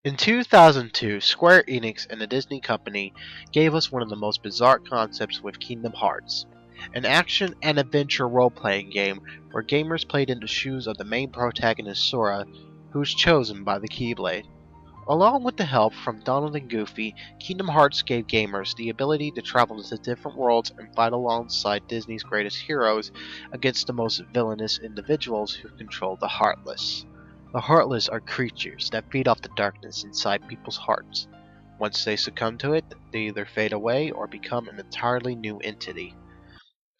In 2002, Square Enix and the Disney Company gave us one of the most bizarre concepts with Kingdom Hearts, an action and adventure role-playing game where gamers played in the shoes of the main protagonist Sora, who's chosen by the Keyblade. Along with the help from Donald and Goofy, Kingdom Hearts gave gamers the ability to travel to different worlds and fight alongside Disney's greatest heroes against the most villainous individuals who control the Heartless. The Heartless are creatures that feed off the darkness inside people's hearts. Once they succumb to it, they either fade away or become an entirely new entity.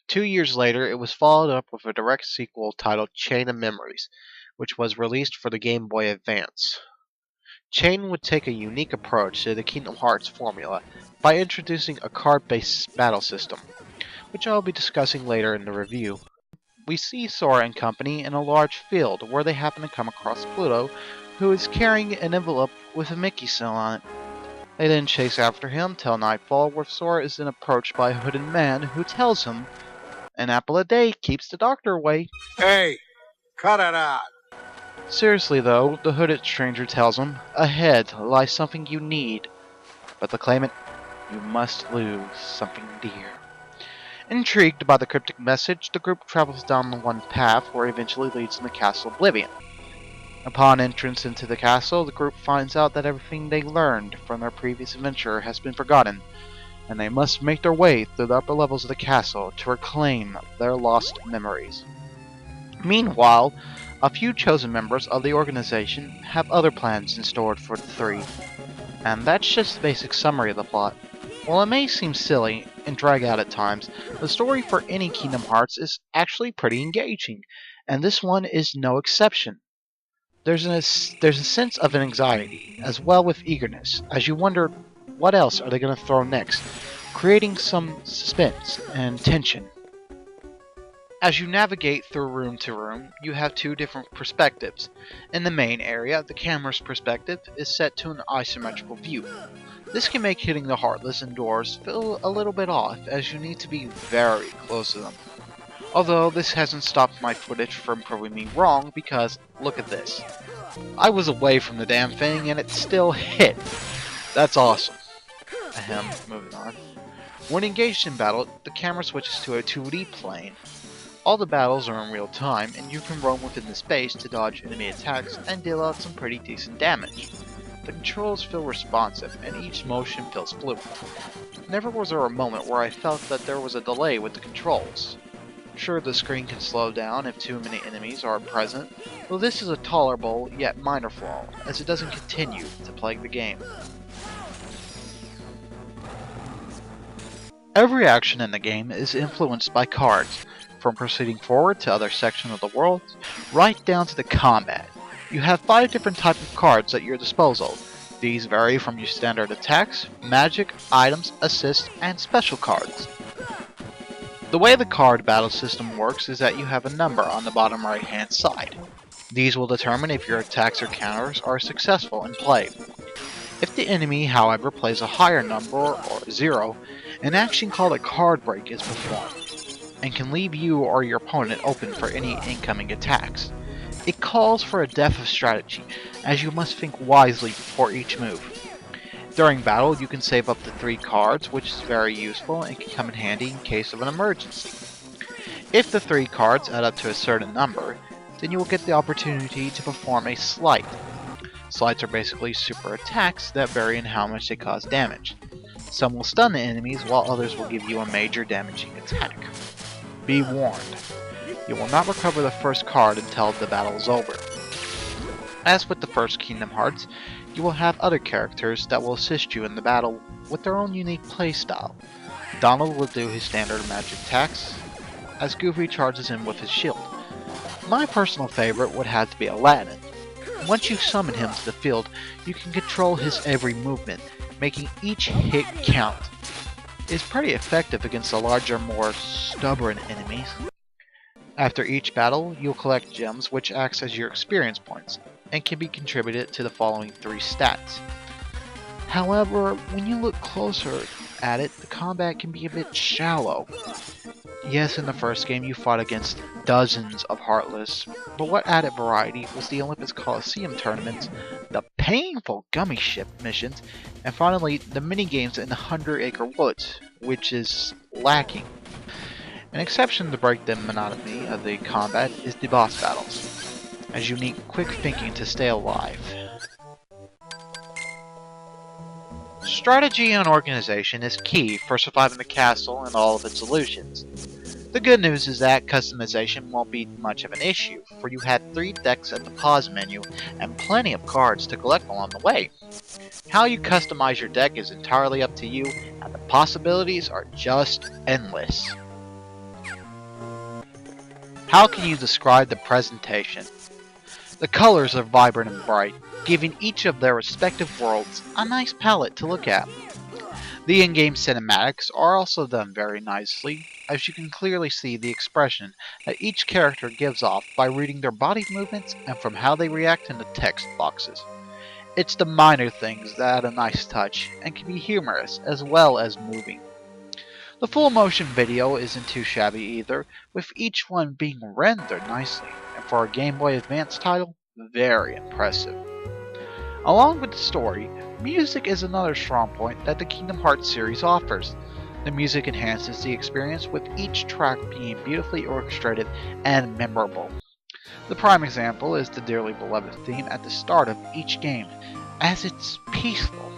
2 years later, it was followed up with a direct sequel titled Chain of Memories, which was released for the Game Boy Advance. Chain would take a unique approach to the Kingdom Hearts formula by introducing a card-based battle system, which I'll be discussing later in the review. We see Sora and company in a large field where they happen to come across Pluto, who is carrying an envelope with a Mickey seal on it. They then chase after him till nightfall, where Sora is then approached by a hooded man who tells him, "An apple a day keeps the doctor away." Hey, cut it out. Seriously though, the hooded stranger tells him, "Ahead lies something you need, but to claim it, you must lose something dear." Intrigued by the cryptic message, the group travels down the one path where it eventually leads to the Castle Oblivion. Upon entrance into the castle, the group finds out that everything they learned from their previous adventure has been forgotten, and they must make their way through the upper levels of the castle to reclaim their lost memories. Meanwhile, a few chosen members of the organization have other plans in store for the three, and that's just the basic summary of the plot. While it may seem silly and drag out at times, the story for any Kingdom Hearts is actually pretty engaging, and this one is no exception. There's a sense of an anxiety, as well with eagerness, as you wonder what else are they going to throw next, creating some suspense and tension. As you navigate through room to room, you have two different perspectives. In the main area, the camera's perspective is set to an isometrical view. This can make hitting the Heartless and doors feel a little bit off, as you need to be very close to them. Although this hasn't stopped my footage from proving me wrong, because look at this. I was away from the damn thing and it still hit. That's awesome. Ahem, moving on. When engaged in battle, the camera switches to a 2D plane. All the battles are in real time, and you can roam within the space to dodge enemy attacks and deal out some pretty decent damage. The controls feel responsive, and each motion feels fluid. Never was there a moment where I felt that there was a delay with the controls. Sure, the screen can slow down if too many enemies are present, though this is a tolerable yet minor flaw, as it doesn't continue to plague the game. Every action in the game is influenced by cards, from proceeding forward to other sections of the world, right down to the combat. You have 5 different types of cards at your disposal. These vary from your standard attacks, magic, items, assists, and special cards. The way the card battle system works is that you have a number on the bottom right hand side. These will determine if your attacks or counters are successful in play. If the enemy, however, plays a higher number, or 0, an action called a card break is performed, and can leave you or your opponent open for any incoming attacks. It calls for a depth of strategy, as you must think wisely before each move. During battle, you can save up to 3 cards, which is very useful and can come in handy in case of an emergency. If the 3 cards add up to a certain number, then you will get the opportunity to perform a slight. Slights are basically super attacks that vary in how much they cause damage. Some will stun the enemies, while others will give you a major damaging attack. Be warned, you will not recover the first card until the battle is over. As with the first Kingdom Hearts, you will have other characters that will assist you in the battle with their own unique playstyle. Donald will do his standard magic attacks, as Goofy charges in with his shield. My personal favorite would have to be Aladdin. Once you summon him to the field, you can control his every movement, making each hit count. Is pretty effective against the larger, more stubborn enemies. After each battle, you'll collect gems which acts as your experience points. and can be contributed to the following 3 stats. However, when you look closer at it, the combat can be a bit shallow. Yes, in the first game you fought against dozens of Heartless, but what added variety was the Olympus Coliseum tournaments, the painful gummy ship missions, and finally the minigames in the 100 Acre Woods, which is lacking. An exception to break the monotony of the combat is the boss battles, as you need quick thinking to stay alive. Strategy and organization is key for surviving the castle and all of its illusions. The good news is that customization won't be much of an issue, for you have 3 decks at the pause menu and plenty of cards to collect along the way. How you customize your deck is entirely up to you, and the possibilities are just endless. How can you describe the presentation? The colors are vibrant and bright, giving each of their respective worlds a nice palette to look at. The in-game cinematics are also done very nicely, as you can clearly see the expression that each character gives off by reading their body movements and from how they react in the text boxes. It's the minor things that add a nice touch and can be humorous as well as moving. The full motion video isn't too shabby either, with each one being rendered nicely, and for a Game Boy Advance title, very impressive. Along with the story, music is another strong point that the Kingdom Hearts series offers. The music enhances the experience, with each track being beautifully orchestrated and memorable. The prime example is the dearly beloved theme at the start of each game, as it's peaceful.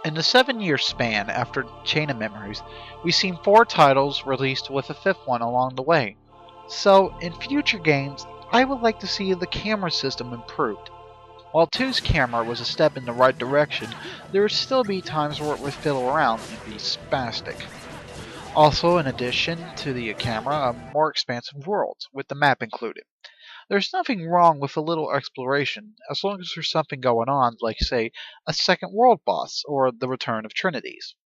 In the 7-year span after Chain of Memories, we've seen 4 titles released with a 5th one along the way. So, in future games, I would like to see the camera system improved. While 2's camera was a step in the right direction, there would still be times where it would fiddle around and be spastic. Also, in addition to the camera, a more expansive world, with the map included. There's nothing wrong with a little exploration, as long as there's something going on, like say, a second world boss, or the return of Trinities.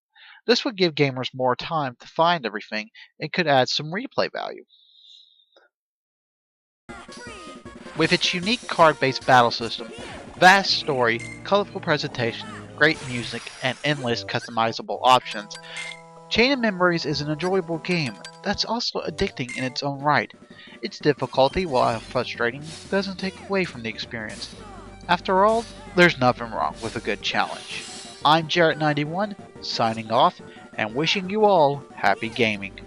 This would give gamers more time to find everything, and could add some replay value. With its unique card-based battle system, vast story, colorful presentation, great music, and endless customizable options, Chain of Memories is an enjoyable game that's also addicting in its own right. Its difficulty, while frustrating, doesn't take away from the experience. After all, there's nothing wrong with a good challenge. I'm Jarret91, signing off, and wishing you all happy gaming.